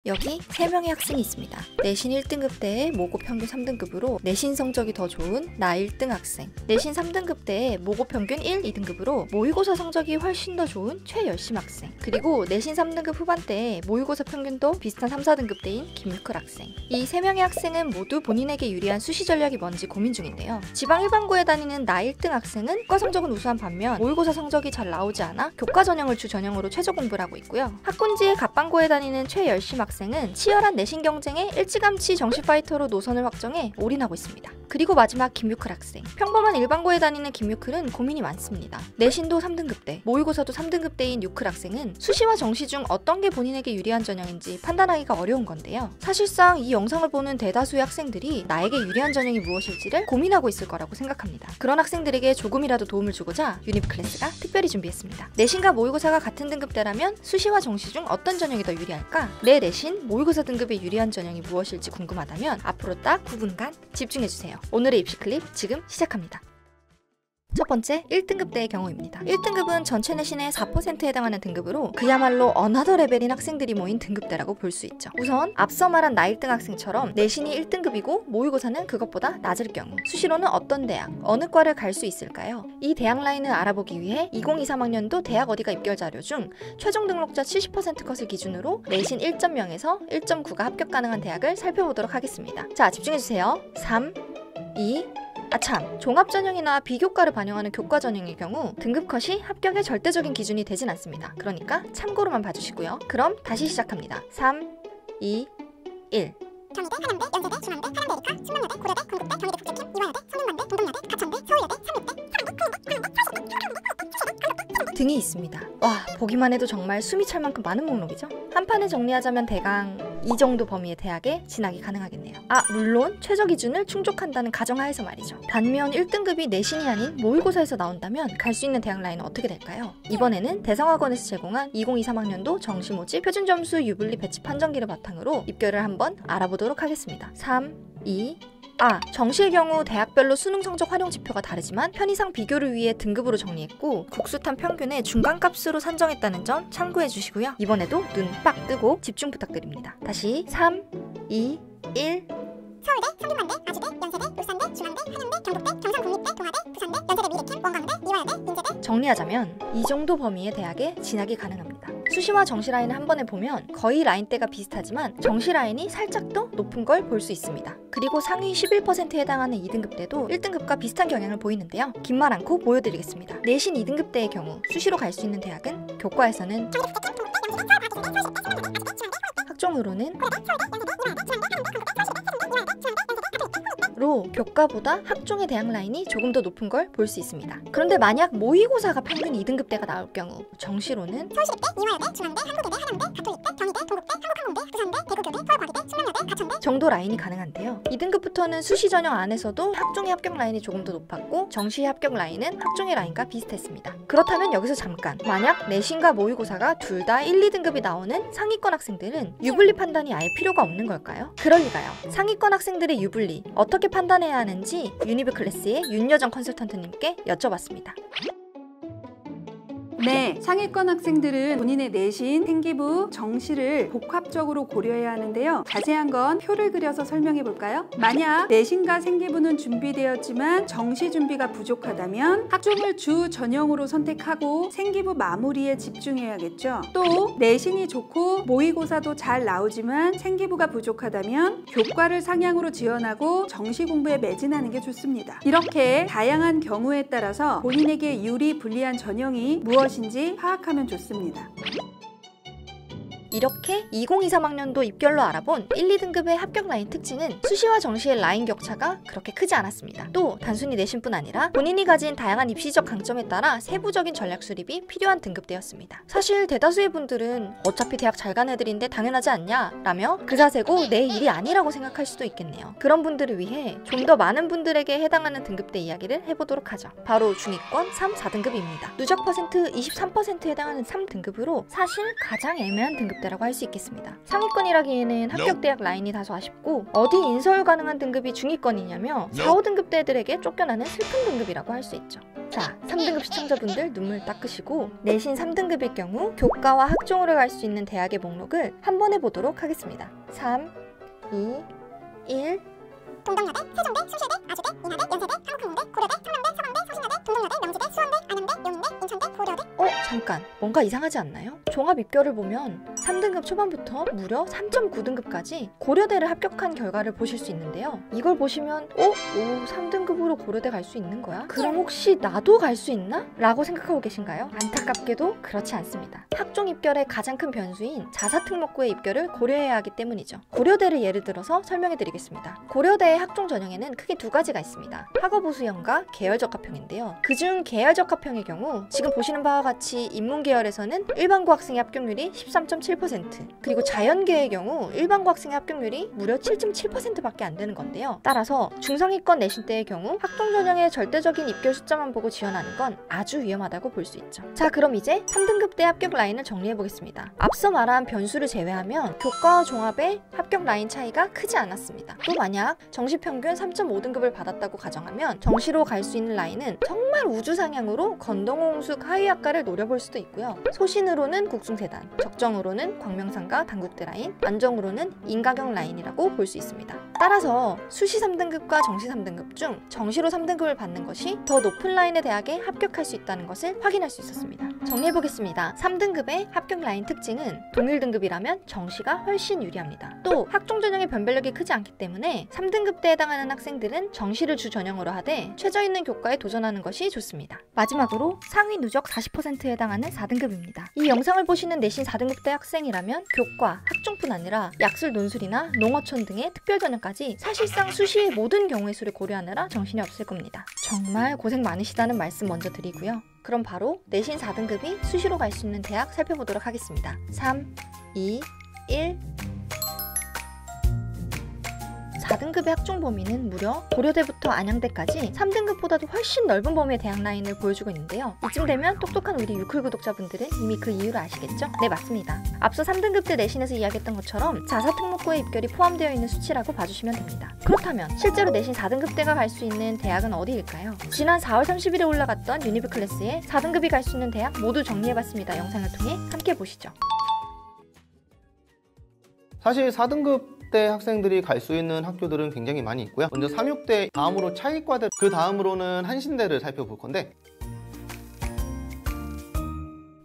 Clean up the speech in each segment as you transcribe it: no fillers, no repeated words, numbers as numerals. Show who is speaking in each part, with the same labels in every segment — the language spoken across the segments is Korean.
Speaker 1: 여기 3명의 학생이 있습니다. 내신 1등급 때의 모고 평균 3등급으로 내신 성적이 더 좋은 나 1등 학생, 내신 3등급 때의 모고 평균 1, 2등급으로 모의고사 성적이 훨씬 더 좋은 최열심 학생, 그리고 내신 3등급 후반대에 모의고사 평균도 비슷한 3, 4등급 대인 김유클 학생. 이 3명의 학생은 모두 본인에게 유리한 수시 전략이 뭔지 고민 중인데요. 지방 일반고에 다니는 나 1등 학생은 과 성적은 우수한 반면 모의고사 성적이 잘 나오지 않아 교과 전형을 주 전형으로 최저 공부를 하고 있고요. 학군지의 갑반고에 다니는 최열심 학생은 치열한 내신 경쟁에 일찌감치 정시 파이터로 노선을 확정해 올인하고 있습니다. 그리고 마지막 김유클 학생. 평범한 일반고에 다니는 김유클은 고민이 많습니다. 내신도 3등급대, 모의고사도 3등급대인 유클 학생은 수시와 정시 중 어떤 게 본인에게 유리한 전형인지 판단하기가 어려운 건데요. 사실상 이 영상을 보는 대다수의 학생들이 나에게 유리한 전형이 무엇일지를 고민하고 있을 거라고 생각합니다. 그런 학생들에게 조금이라도 도움을 주고자 유니클래스가 특별히 준비했습니다. 내신과 모의고사가 같은 등급대라면 수시와 정시 중 어떤 전형이 더 유리할까? 내 내신, 모의고사 등급의 유리한 전형이 무엇일지 궁금하다면 앞으로 딱 9분간 집중해주세요. 오늘의 입시 클립 지금 시작합니다. 첫 번째, 1등급대의 경우입니다. 1등급은 전체 내신의 4%에 해당하는 등급으로 그야말로 어나더 레벨인 학생들이 모인 등급대라고 볼 수 있죠. 우선 앞서 말한 나 1등 학생처럼 내신이 1등급이고 모의고사는 그것보다 낮을 경우 수시로는 어떤 대학, 어느 과를 갈 수 있을까요? 이 대학 라인을 알아보기 위해 2023학년도 대학 어디가 입결 자료 중 최종 등록자 70% 컷을 기준으로 내신 1.0에서 1.9가 합격 가능한 대학을 살펴보도록 하겠습니다. 자, 집중해주세요. 3, 2, 종합전형이나 비교과를 반영하는 교과전형의 경우 등급컷이 합격의 절대적인 기준이 되진 않습니다. 그러니까 참고로만 봐주시고요. 그럼 다시 시작합니다. 3, 2, 1.
Speaker 2: 경희대, 한양대, 연세대, 중앙대, 한양대 의과, 신문여대, 고려대, 건국대, 경희대 국제팀, 이화여대, 성균관대, 동덕여대, 가천대, 서울여대, 삼육대,
Speaker 1: 등이 있습니다. 와, 보기만 해도 정말 숨이 찰 만큼 많은 목록이죠? 한 판에 정리하자면 대강 이 정도 범위의 대학에 진학이 가능하겠네요. 물론 최저 기준을 충족한다는 가정하에서 말이죠. 반면 1등급이 내신이 아닌 모의고사에서 나온다면 갈 수 있는 대학 라인은 어떻게 될까요? 이번에는 대성학원에서 제공한 2023학년도 정시 모집 표준 점수 유불리 배치 판정기를 바탕으로 입결을 한번 알아보도록 하겠습니다. 3, 2, 정시의 경우 대학별로 수능 성적 활용 지표가 다르지만 편의상 비교를 위해 등급으로 정리했고 국수탄 평균의 중간값으로 산정했다는 점 참고해 주시고요. 이번에도 눈 빡 뜨고 집중 부탁드립니다. 다시 3, 2, 1.
Speaker 2: 서울대, 성균관대, 아주대, 연세대, 울산대, 중앙대, 한양대, 경북대, 경상국립대, 동아대, 부산대, 연세대 미래캠, 원광대, 이화여대, 인제대.
Speaker 1: 정리하자면 이 정도 범위의 대학에 진학이 가능합니다. 수시와 정시 라인을 한 번에 보면 거의 라인대가 비슷하지만 정시 라인이 살짝 더 높은 걸 볼 수 있습니다. 그리고 상위 11%에 해당하는 2등급대도 1등급과 비슷한 경향을 보이는데요. 긴 말 않고 보여드리겠습니다. 내신 2등급대의 경우 수시로 갈 수 있는 대학은 교과에서는 학종으로는 로 교과보다 학종의 대학 라인이 조금 더 높은 걸 볼 수 있습니다. 그런데 만약 모의고사가 평균 2등급대가 나올 경우 정시로는
Speaker 2: 서울시립대, 이화여대, 중앙대, 한국외대, 한양대, 가톨릭대, 경희대, 동국대, 한국항공대, 부산대, 대구교대, 서울과기대, 신명여대, 가천대
Speaker 1: 정도 라인이 가능한데요. 2등급부터는 수시 전형 안에서도 학종의 합격 라인이 조금 더 높았고 정시의 합격 라인은 학종의 라인과 비슷했습니다. 그렇다면 여기서 잠깐, 만약 내신과 모의고사가 둘 다 1, 2등급이 나오는 상위권 학생들은 유불리 판단이 아예 필요가 없는 걸까요? 그럴 리가요. 상위권 학생들의 유불리 어떻게 판단해야 하는지 유니브클래스의 윤여정 컨설턴트님께 여쭤봤습니다.
Speaker 3: 네, 상위권 학생들은 본인의 내신, 생기부, 정시를 복합적으로 고려해야 하는데요. 자세한 건 표를 그려서 설명해 볼까요? 만약 내신과 생기부는 준비되었지만 정시 준비가 부족하다면 학종을 주 전형으로 선택하고 생기부 마무리에 집중해야겠죠. 또 내신이 좋고 모의고사도 잘 나오지만 생기부가 부족하다면 교과를 상향으로 지원하고 정시 공부에 매진하는 게 좋습니다. 이렇게 다양한 경우에 따라서 본인에게 유리, 불리한 전형이 무엇인지 파악하면 좋습니다.
Speaker 1: 이렇게 2023학년도 입결로 알아본 1, 2등급의 합격 라인 특징은 수시와 정시의 라인 격차가 그렇게 크지 않았습니다. 또 단순히 내신뿐 아니라 본인이 가진 다양한 입시적 강점에 따라 세부적인 전략 수립이 필요한 등급대였습니다. 사실 대다수의 분들은 어차피 대학 잘 간 애들인데 당연하지 않냐 라며 그 자세고 내 일이 아니라고 생각할 수도 있겠네요. 그런 분들을 위해 좀 더 많은 분들에게 해당하는 등급대 이야기를 해보도록 하죠. 바로 중위권 3, 4등급입니다. 누적 퍼센트 23%에 해당하는 3등급으로 사실 가장 애매한 등급 대라고 할 수 있겠습니다. 상위권이라기에는 합격 대학 라인이 다소 아쉽고 어디 인서울 가능한 등급이 중위권이냐며 4, 5등급 대들에게 쫓겨나는 슬픈 등급이라고 할 수 있죠. 자, 3등급 시청자분들 눈물 닦으시고 내신 3등급일 경우 교과와 학종으로 갈 수 있는 대학의 목록을 한 번에 보도록 하겠습니다. 3, 2, 1.
Speaker 2: 동덕여대, 세종대, 숭실대, 아주대, 인하대, 연세대, 한국항공대, 고려대, 청량대, 서강대, 서신여대, 동덕여대, 명지대, 수원대, 안양대, 용인대, 인천대, 고려대.
Speaker 1: 잠깐, 뭔가 이상하지 않나요? 종합 입결을 보면 3등급 초반부터 무려 3.9등급까지 고려대를 합격한 결과를 보실 수 있는데요. 이걸 보시면 3등급으로 고려대 갈 수 있는 거야? 그럼 혹시 나도 갈 수 있나? 라고 생각하고 계신가요? 안타깝게도 그렇지 않습니다. 학종 입결의 가장 큰 변수인 자사특목고의 입결을 고려해야 하기 때문이죠. 고려대를 예를 들어서 설명해 드리겠습니다. 고려대의 학종 전형에는 크게 두 가지가 있습니다. 학업우수형과 계열적합형인데요. 그중 계열적합형의 경우 지금 보시는 바와 같이 인문계열에서는 일반고 학생의 합격률이 13.7%, 그리고 자연계의 경우 일반고 학생의 합격률이 무려 7.7%밖에 안 되는 건데요. 따라서 중상위권 내신대의 경우 학종 전형의 절대적인 입결 숫자만 보고 지원하는 건 아주 위험하다고 볼 수 있죠. 자, 그럼 이제 3등급대 합격 라인을 정리해 보겠습니다. 앞서 말한 변수를 제외하면 교과와 종합의 합격 라인 차이가 크지 않았습니다. 또 만약 정시평균 3.5등급을 받았다고 가정하면 정시로 갈 수 있는 라인은 정말 우주상향으로 건동홍숙 하위학과를 노려볼 수도 있고요. 소신으로는 국숭세단, 적정으로는 광명상가 단국대 라인, 안정으로는 인가경 라인이라고 볼 수 있습니다. 따라서 수시 3등급과 정시 3등급 중 정시로 3등급을 받는 것이 더 높은 라인의 대학에 합격할 수 있다는 것을 확인할 수 있었습니다. 정리해보겠습니다. 3등급의 합격 라인 특징은 동일 등급이라면 정시가 훨씬 유리합니다. 또 학종 전형의 변별력이 크지 않기 때문에 3등급대에 해당하는 학생들은 정시를 주 전형으로 하되 최저 있는 교과에 도전하는 것이 좋습니다. 마지막으로 상위 누적 40%에 해당하는 4등급입니다. 이 영상을 보시는 내신 4등급대 학생이라면 교과, 학종뿐 아니라 약술, 논술이나 농어촌 등의 특별 전형까지 사실상 수시의 모든 경우의 수를 고려하느라 정신이 없을 겁니다. 정말 고생 많으시다는 말씀 먼저 드리고요. 그럼 바로 내신 4등급이 수시로 갈 수 있는 대학 살펴보도록 하겠습니다. 3, 2, 1. 4등급의 학종 범위는 무려 고려대부터 안양대까지 3등급보다도 훨씬 넓은 범위의 대학 라인을 보여주고 있는데요. 이쯤 되면 똑똑한 우리 유클 구독자분들은 이미 그 이유를 아시겠죠? 네, 맞습니다. 앞서 3등급대 내신에서 이야기했던 것처럼 자사특목고의 입결이 포함되어 있는 수치라고 봐주시면 됩니다. 그렇다면 실제로 내신 4등급대가 갈 수 있는 대학은 어디일까요? 지난 4월 30일에 올라갔던 유니브 클래스에 4등급이 갈 수 있는 대학 모두 정리해봤습니다. 영상을 통해 함께 보시죠.
Speaker 4: 사실 4등급 대 학생들이 갈 수 있는 학교들은 굉장히 많이 있고요. 먼저 3,6대, 다음으로 차이과대, 그 다음으로는 한신대를 살펴볼 건데,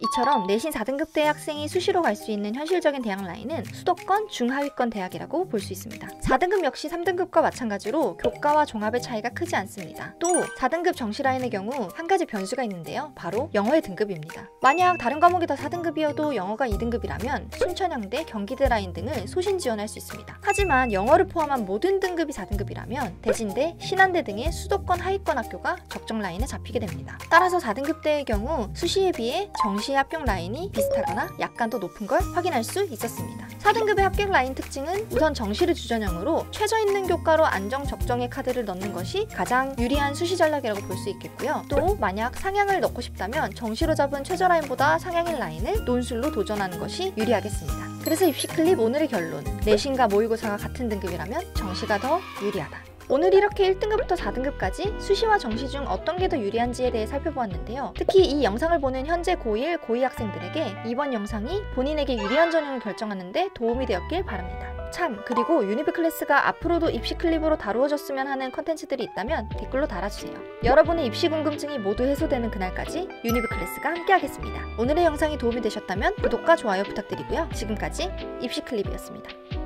Speaker 1: 이처럼 내신 4등급대 학생이 수시로 갈 수 있는 현실적인 대학 라인은 수도권, 중하위권 대학이라고 볼 수 있습니다. 4등급 역시 3등급과 마찬가지로 교과와 종합의 차이가 크지 않습니다. 또 4등급 정시 라인의 경우 한 가지 변수가 있는데요. 바로 영어의 등급입니다. 만약 다른 과목이 다 4등급이어도 영어가 2등급이라면 순천향대, 경기대 라인 등을 소신 지원할 수 있습니다. 하지만 영어를 포함한 모든 등급이 4등급이라면 대진대, 신한대 등의 수도권 하위권 학교가 적정 라인에 잡히게 됩니다. 따라서 4등급대의 경우 수시에 비해 정시 합격 라인이 비슷하거나 약간 더 높은 걸 확인할 수 있었습니다. 4등급의 합격 라인 특징은 우선 정시를 주전형으로 최저 있는 교과로 안정 적정의 카드를 넣는 것이 가장 유리한 수시 전략이라고 볼 수 있겠고요. 또 만약 상향을 넣고 싶다면 정시로 잡은 최저 라인보다 상향인 라인을 논술로 도전하는 것이 유리하겠습니다. 그래서 입시 클립 오늘의 결론, 내신과 모의고사가 같은 등급이라면 정시가 더 유리하다. 오늘 이렇게 1등급부터 4등급까지 수시와 정시 중 어떤 게 더 유리한지에 대해 살펴보았는데요. 특히 이 영상을 보는 현재 고1, 고2 학생들에게 이번 영상이 본인에게 유리한 전형을 결정하는 데 도움이 되었길 바랍니다. 참, 그리고 유니브 클래스가 앞으로도 입시 클립으로 다루어졌으면 하는 컨텐츠들이 있다면 댓글로 달아주세요. 여러분의 입시 궁금증이 모두 해소되는 그날까지 유니브 클래스가 함께하겠습니다. 오늘의 영상이 도움이 되셨다면 구독과 좋아요 부탁드리고요. 지금까지 입시 클립이었습니다.